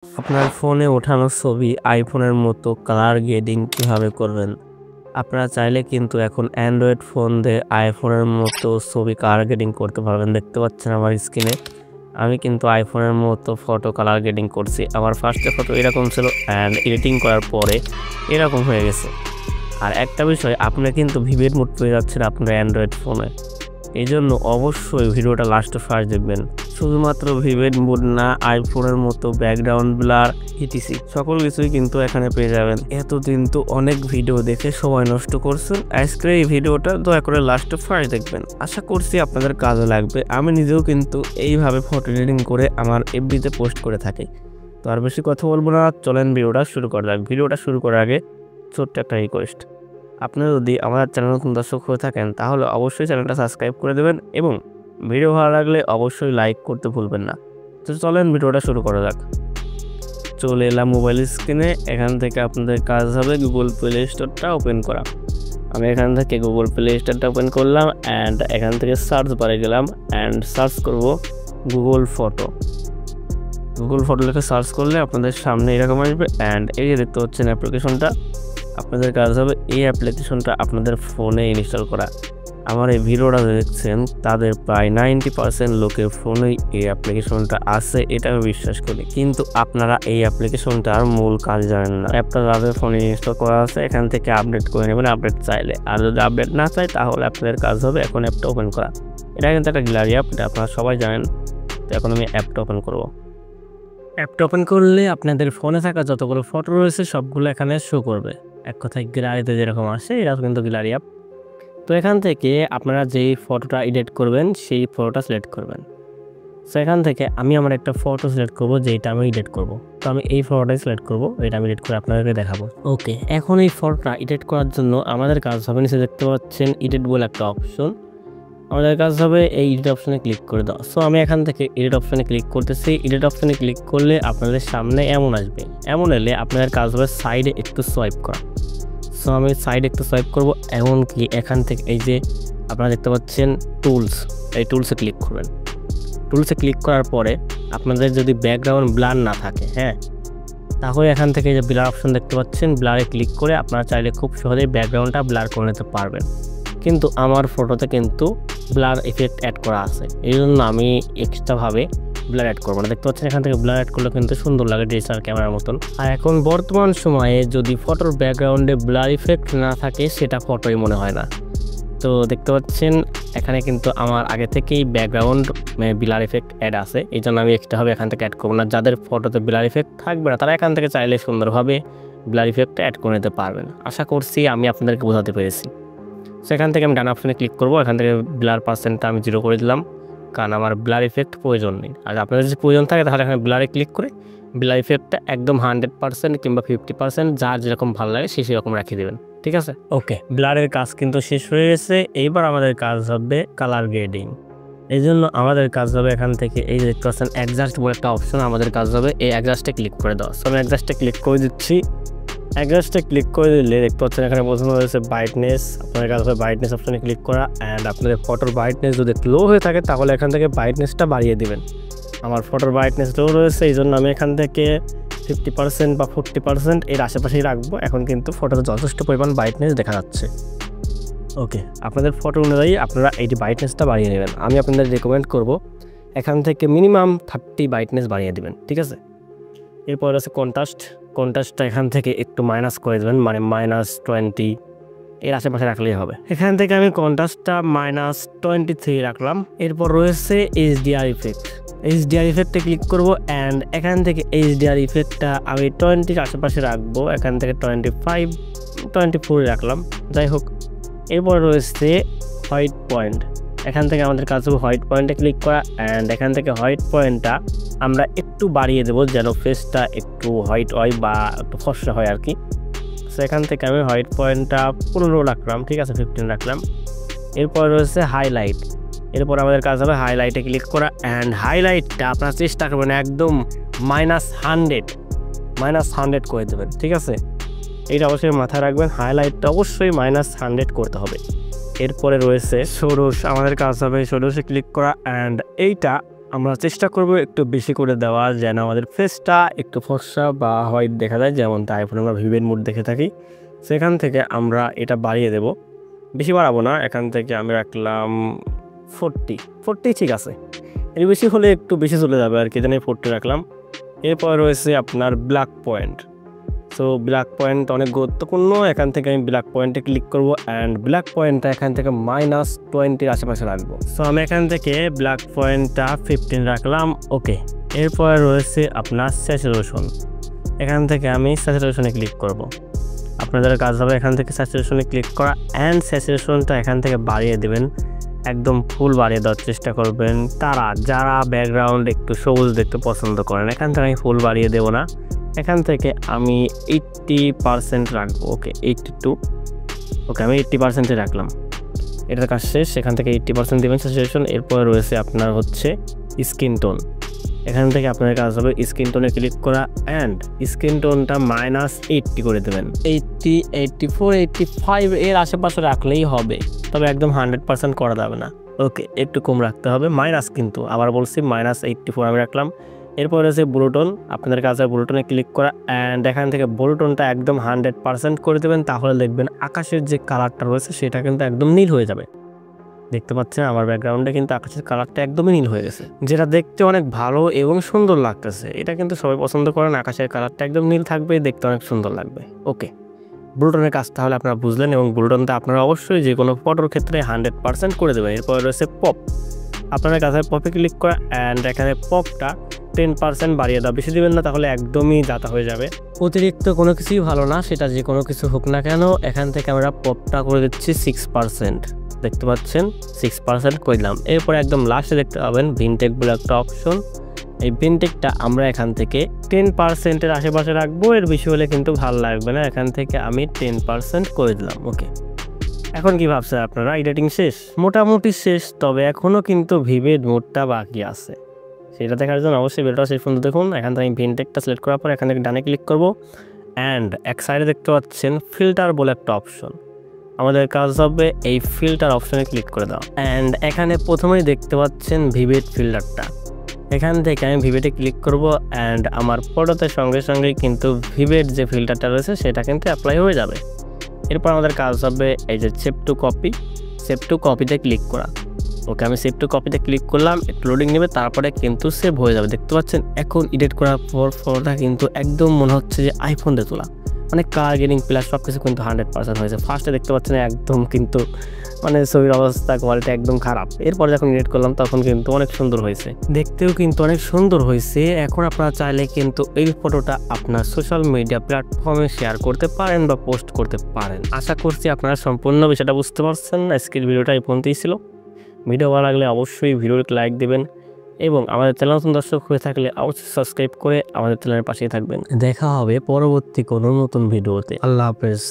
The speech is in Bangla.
আপনার ফোনে ওঠানো ছবি আইফোনের মতো কালার গ্রেডিং কিভাবে করবেন? আপনারা চাইলে কিন্তু এখন অ্যান্ড্রয়েড ফোন দিয়ে আইফোনের মতো ছবি কালার গ্রেডিং করতে পারবেন। দেখতে পাচ্ছেন আমার স্ক্রিনে আমি কিন্তু আইফোনের মতো ফটো কালার গ্রেডিং করছি। আমার ফার্স্টে ফটো এরকম ছিল অ্যান্ড এডিটিং করার পরে এরকম হয়ে গেছে। আর একটা বিষয়, আপনি কিন্তু ভিভিড মোড পেয়ে যাচ্ছেন আপনার অ্যান্ড্রয়েড ফোনে। এই জন্য অবশ্যই ভিডিওটা লাস্ট ফার্স্ট দেখবেন। শুধুমাত্র ভিভিড মোড না, আইফোনের মতো ব্যাকগ্রাউন্ড ব্লার ইটিসি সকল কিছুই কিন্তু এখানে পেয়ে যাবেন। এতদিন তো অনেক ভিডিও দেখে সময় নষ্ট করছেন, আজকের এই ভিডিওটা দয়া করে লাস্ট ফার্স্ট দেখবেন। আশা করছি আপনাদের কাজে লাগবে। আমি নিজেও কিন্তু এইভাবে ফটো এডিটিং করে আমার এফবিতে পোস্ট করে থাকি। তো আর বেশি কথা বলবো না, চলেন ভিডিওটা শুরু করা যাক। ভিডিওটা শুরু করার আগে ছোট্ট একটা রিকোয়েস্ট, আপনি যদি আমার চ্যানেল নতুন দর্শক হয়ে থাকেন তাহলে অবশ্যই চ্যানেলটা সাবস্ক্রাইব করে দেবেন এবং ভিডিও ভালো লাগলে অবশ্যই লাইক করতে ভুলবেন না। তো চলেন ভিডিওটা শুরু করা যাক। চলে এলাম মোবাইল স্ক্রিনে। এখান থেকে আপনাদের কাজ হবে গুগল প্লে স্টোরটা ওপেন করা। আমি এখান থেকে গুগল প্লে স্টোরটা ওপেন করলাম অ্যান্ড এখান থেকে সার্চ বারে গেলাম অ্যান্ড সার্চ করব গুগল ফটো। গুগল ফটো লিখে সার্চ করলে আপনাদের সামনে এরকম আসবে অ্যান্ড এই যে দেখতে পাচ্ছেন অ্যাপ্লিকেশনটা, আপনাদের কাজ হবে এই অ্যাপ্লিকেশনটা আপনাদের ফোনে ইনস্টল করা। আমার এই ভিডিওটা দেখছেন তাদের প্রায় 90% লোকের ফোনেই এই অ্যাপ্লিকেশনটা আছে, এটা আমি বিশ্বাস করি। কিন্তু আপনারা এই অ্যাপ্লিকেশনটার মূল কাজ জানেন না। অ্যাপটা যাদের ফোনে ইনস্টল করা আছে এখান থেকে আপডেট করে নেবেন আপডেট চাইলে। আর যদি আপডেট না চাই তাহলে আপনাদের কাজ হবে এখন অ্যাপটা ওপেন করা। এটা কিন্তু একটা গ্যালারি অ্যাপ, এটা আপনারা সবাই জানেন। তো এখন আমি অ্যাপটা ওপেন করব। অ্যাপটা ওপেন করলে আপনাদের ফোনে থাকা যতগুলো ফটো রয়েছে সবগুলো এখানে শো করবে। এক কথায় গ্যালারিতে যেরকম আসে এটা কিন্তু গ্যালারি অ্যাপ। তো এখান থেকে আপনারা যেই ফটোটা এডিট করবেন সেই ফটোটা সিলেক্ট করবেন। সো এখান থেকে আমি আমার একটা ফটো সিলেক্ট করব যেটা আমি এডিট করব। তো আমি এই ফটোটাই সিলেক্ট করব, এটা আমি এডিট করে আপনাদেরকে দেখাবো। ওকে, এখন এই ফটোটা এডিট করার জন্য আমাদের কাজ হবে, নিচে দেখতে পাচ্ছেন এডিট বলে একটা অপশন। আমাদের কাজ হবে এই এডিট অপশনে ক্লিক করে দাও। সো আমি এখান থেকে এডিট অপশনে ক্লিক করতেছি। এডিট অপশনে ক্লিক করলে আপনাদের সামনে এমন আসবে। এমন এলে আপনাদের কাজ হবে সাইডে একটু সোয়াইপ করা। সো আমি সাইডে একটু সোয়াইপ করবো। এমনকি এখান থেকে এই যে আপনারা দেখতে পাচ্ছেন টুলস, এই টুলসে ক্লিক করবেন। টুলসে ক্লিক করার পরে আপনাদের যদি ব্যাকগ্রাউন্ড ব্লার না থাকে, হ্যাঁ, তাহলে এখান থেকে যে ব্লার অপশন দেখতে পাচ্ছেন, ব্লারে ক্লিক করে আপনারা চাইলে খুব সহজেই ব্যাকগ্রাউন্ডটা ব্লার করে নিতে পারবেন। কিন্তু আমার ফটোতে কিন্তু ব্লার ইফেক্ট অ্যাড করা আছে, এই জন্য আমি এক্সট্রাভাবে ব্লার অ্যাড করবো না। দেখতে পাচ্ছেন এখান থেকে ব্লার অ্যাড করলে কিন্তু সুন্দর লাগে ডিজিটাল ক্যামেরার মতন। আর এখন বর্তমান সময়ে যদি ফটোর ব্যাকগ্রাউন্ডে ব্লার ইফেক্ট না থাকে সেটা ফটোই মনে হয় না। তো দেখতে পাচ্ছেন এখানে কিন্তু আমার আগে থেকেই ব্যাকগ্রাউন্ড ব্লার ইফেক্ট অ্যাড আছে, এই জন্য আমি এক্সট্রাভাবে এখান থেকে অ্যাড করবো না। যাদের ফটোতে ব্লার ইফেক্ট থাকবে না তারা এখান থেকে চাইলে সুন্দরভাবে ব্লার ইফেক্টটা অ্যাড করে নিতে পারবেন। আশা করছি আমি আপনাদেরকে বোঝাতে পেরেছি। সেখান থেকে আমি ডান অপশনে ক্লিক করবো। এখান থেকে ব্লার পার্সেন্টটা আমি 0 করে দিলাম, কারণ আমার ব্লার ইফেক্ট প্রয়োজন নেই। আর আপনাদের যদি প্রয়োজন থাকে তাহলে এখানে ব্লারে ক্লিক করে ব্লার ইফেক্টটা একদম 100% কিংবা 50% যার যেরকম ভালো লাগে সে সেরকম রাখিয়ে দেবেন, ঠিক আছে? ওকে, ব্লারের কাজ কিন্তু শেষ হয়ে গেছে। এইবার আমাদের কাজ হবে কালার গ্রেডিং। এই জন্য আমাদের কাজ হবে এখান থেকে এই যে দেখতে পাচ্ছেন অ্যাডজাস্ট বলে একটা অপশন, আমাদের কাজ হবে এই অ্যাডজাস্টে ক্লিক করে দেওয়া। সো আমি অ্যাডজাস্টে ক্লিক করে দিচ্ছি। অ্যাডজাস্টে ক্লিক করে দিলে দেখতে পাচ্ছেন এখানে বোঝানো হয়েছে ব্রাইটনেস। আপনাদের কাজ হবে ব্রাইটনেস অপশনে ক্লিক করা অ্যান্ড আপনাদের ফটোর ব্রাইটনেস যদি লো হয়ে থাকে তাহলে এখান থেকে ব্রাইটনেসটা বাড়িয়ে দেবেন। আমার ফটোর ব্রাইটনেস লো রয়েছে, এই জন্য আমি এখান থেকে 50% বা 40% এর আশেপাশেই রাখবো। এখন কিন্তু ফটোতে যথেষ্ট পরিমাণ ব্রাইটনেস দেখা যাচ্ছে। ওকে, আপনাদের ফটো অনুযায়ী আপনারা এই ব্রাইটনেসটা বাড়িয়ে নেবেন। আমি আপনাদের রেকমেন্ড করব এখান থেকে মিনিমাম 30 ব্রাইটনেস বাড়িয়ে দেবেন, ঠিক আছে? এরপর আছে কন্ট্রাস্টটা এখান থেকে একটু মাইনাস করে দেবেন, মানে -20 এর আশেপাশে রাখলেই হবে। এখান থেকে আমি কন্ট্রাস্টটা -23 রাখলাম। এরপর রয়েছে এইচডিআর ইফেক্ট। এইচডিআর ইফেক্টে ক্লিক করব অ্যান্ড এখান থেকে এইচডিআর ইফেক্টটা আমি 20 আশেপাশে রাখবো। এখান থেকে 25, 24 রাখলাম, যাই হোক। এরপর রয়েছে হোয়াইট পয়েন্ট। এখান থেকে আমাদের কাজ হবে হোয়াইট পয়েন্টে ক্লিক করা অ্যান্ড এখান থেকে হোয়াইট পয়েন্টটা আমরা একটু বাড়িয়ে দেবো যেন ফেসটা একটু হোয়াইট হয় বা একটু ফর্সা হয় আর কি। সো এখান থেকে আমি হোয়াইট পয়েন্টটা 15 রাখলাম, ঠিক আছে, 15 রাখলাম। এরপর রয়েছে হাইলাইট। এরপর আমাদের কাজ হবে হাইলাইটে ক্লিক করা অ্যান্ড হাইলাইটটা আপনারা চেষ্টা করবেন একদম -100 করে দেবেন, ঠিক আছে? এইটা অবশ্যই মাথায় রাখবেন, হাইলাইটটা অবশ্যই -100 করতে হবে। এরপরে রয়েছে সোরস। আমাদের কাজ হবে সোরসে ক্লিক করা অ্যান্ড এইটা আমরা চেষ্টা করব একটু বেশি করে দেওয়া যেন আমাদের ফেসটা একটু ফর্সা বা হোয়াইট দেখা যায়, যেমনটা আইফোনে আমরা ভিভের মোড দেখে থাকি। সেখান থেকে আমরা এটা বাড়িয়ে দেব, বেশি বাড়াবো না। এখান থেকে আমি রাখলাম 40 ঠিক আছে। এর বেশি হলে একটু বেশি চলে যাবে আর কি, জানি 40 রাখলাম। এরপর রয়েছে আপনার black point. So black point অনেক গুরুত্বপূর্ণ। এখান থেকে আমি ব্ল্যাক পয়েন্টে ক্লিক করব অ্যান্ড ব্ল্যাক পয়েন্টটা এখান থেকে -20 আশেপাশে রাখবো। সো আমি এখান থেকে ব্ল্যাক পয়েন্টটা 15 রাখলাম। ওকে, এরপর রয়েছে আপনার স্যাচুরেশন। এখান থেকে আমি স্যাচুরেশনে ক্লিক করব। আপনাদের কাজ হবে এখান থেকে স্যাচুরেশনে ক্লিক করা অ্যান্ড স্যাচুরেশনটা এখান থেকে বাড়িয়ে দেবেন, একদম ফুল বাড়িয়ে দেওয়ার চেষ্টা করবেন। যারা ব্যাকগ্রাউন্ড একটু সবুজ দেখতে পছন্দ করেন, এখান থেকে আমি ফুল বাড়িয়ে দেবো না, এখান থেকে আমি 80% রাখবো। ওকে 82, ওকে আমি 80% রাখলাম। এটার কাজ শেষ। এখান থেকে 80% দেবেন স্যাচুরেশন। এরপর রয়েছে আপনার হচ্ছে স্কিন টোন। এখান থেকে আপনার কাজ হবে স্কিন টোনে ক্লিক করা অ্যান্ড স্কিন টোনটা -80 করে দেবেন। 80, 84, 85 এর আশেপাশে রাখলেই হবে, তবে একদম 100% করা যাবে না। ওকে, একটু কম রাখতে হবে, মাইনাস কিন্তু আবার বলছি -84 আমি রাখলাম। এরপর রয়েছে ব্লুটোন। আপনাদের কাছে ব্লুটোনে ক্লিক করা অ্যান্ড এখান থেকে ব্লুটোনটা একদম 100% করে দেবেন, তাহলে দেখবেন আকাশের যে কালারটা রয়েছে সেটা কিন্তু একদম নীল হয়ে যাবে। দেখতে পাচ্ছেন আমার ব্যাকগ্রাউন্ডে কিন্তু আকাশের কালারটা একদমই নীল হয়ে গেছে, যেটা দেখতে অনেক ভালো এবং সুন্দর লাগতেছে। এটা কিন্তু সবাই পছন্দ করেন, আকাশের কালারটা একদম নীল থাকবে, দেখতে অনেক সুন্দর লাগবে। ওকে, ব্লুটোনের কাজ তাহলে আপনারা বুঝলেন, এবং ব্লুটোনটা আপনারা অবশ্যই যে কোনো ফটোর ক্ষেত্রে 100% করে দেবেন। এরপর রয়েছে পপ। আপনাদের কাছে পপে ক্লিক করা অ্যান্ড এখানে পপটা 10% বাড়িয়ে দাও, বেশি দেবেন না, তাহলে একদমই যাতা হয়ে যাবে। অতিরিক্ত কোনো কিছুই ভালো না, সেটা যে কোনো কিছু হোক না কেন। এখান থেকে আমরা পপটা করে দিচ্ছি 6%। দেখতে পাচ্ছেন 6% করলাম। এরপর একদম লাস্টে দেখতে পাবেন ভিনটেক বলে একটা অপশন। এই ভিনটেকটা আমরা এখান থেকে 10%-এর আশেপাশে রাখবো, এর বেশি হলে কিন্তু ভালো লাগবে না। এখান থেকে আমি 10% করে দিলাম। ওকে, এখন কি ভাবছেন আপনারা, এডিটিং শেষ? মোটামুটি শেষ, তবে এখনও কিন্তু ভিভেড মোডটা বাকি আছে। সেটা দেখার জন্য অবশ্যই ভিডিওটা শেষ পর্যন্ত দেখুন। এখান থেকে আমি ভিনটেকটা সিলেক্ট করার পর এখান থেকে ডানে ক্লিক করব অ্যান্ড এক সাইডে দেখতে পাচ্ছেন ফিল্টার বলে একটা অপশন। আমাদের কাজ হবে এই ফিল্টার অপশনে ক্লিক করে দাও অ্যান্ড এখানে প্রথমেই দেখতে পাচ্ছেন ভিভেড ফিল্টারটা। এখান থেকে আমি ভিভেটে ক্লিক করব অ্যান্ড আমার ফটোতে সঙ্গে সঙ্গেই কিন্তু ভিভেড যে ফিল্টারটা রয়েছে সেটা কিন্তু অ্যাপ্লাই হয়ে যাবে। এরপর আমাদের কাজ হবে এই যে সেভ টু কপিতে ক্লিক করা। ওকে, আমি সেভ টু কপিতে ক্লিক করলাম, একটু লোডিং নেবে, তারপরে কিন্তু সেভ হয়ে যাবে। দেখতে পাচ্ছেন এখন এডিট করার পর ফটোটা কিন্তু একদম মনে হচ্ছে যে আইফোন দিয়ে তোলা, মানে কালার গ্রেডিং প্লাস সব কিছু কিন্তু 100% হয়েছে। ফার্স্টে দেখতে পাচ্ছেন একদম কিন্তু মানে ছবির অবস্থা কোয়ালিটি একদম খারাপ। এরপর যখন এডিট করলাম তখন কিন্তু অনেক সুন্দর হয়েছে, দেখতেও কিন্তু অনেক সুন্দর হয়েছে। এখন আপনারা চাইলে কিন্তু এই ফটোটা আপনার সোশ্যাল মিডিয়া প্ল্যাটফর্মে শেয়ার করতে পারেন বা পোস্ট করতে পারেন। আশা করছি আপনারা সম্পূর্ণ বিষয়টা বুঝতে পারছেন। আজকের ভিডিওটা এই পর্যন্তই ছিল। ভিডিও ভালো লাগলে অবশ্যই ভিডিওতে লাইক দেবেন এবং আমাদের চ্যানেল নতুন দর্শক হয়ে থাকলে অবশ্যই সাবস্ক্রাইব করে আমাদের চ্যানেলের পাশেই থাকবেন। দেখা হবে পরবর্তী কোনো নতুন ভিডিওতে। আল্লাহ হাফেজ।